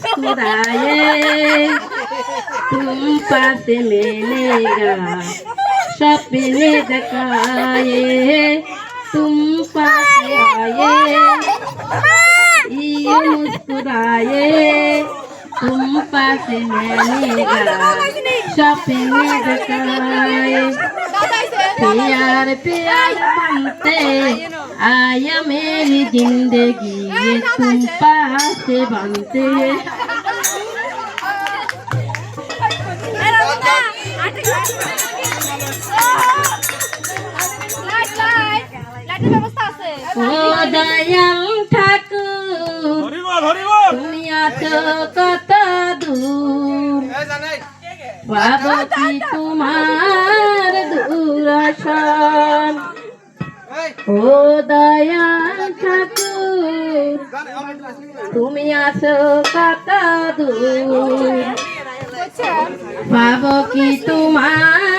मुस्कुराए तुम पास मिलेगा सपने दिखाए तुम पास आए मुस्कुराए तुम पास मिलेगा सपने दिखाए प्यार प्यार बनते आया मेरी जिंदगी ये तुम पास बनते ও দয়াল ঠাকুর তুমি আছো কত দূর পাবো কি তোমার দূরসন ও দয়াল ঠাকুর তুমি আছো কত দূর পাবো কি তোমার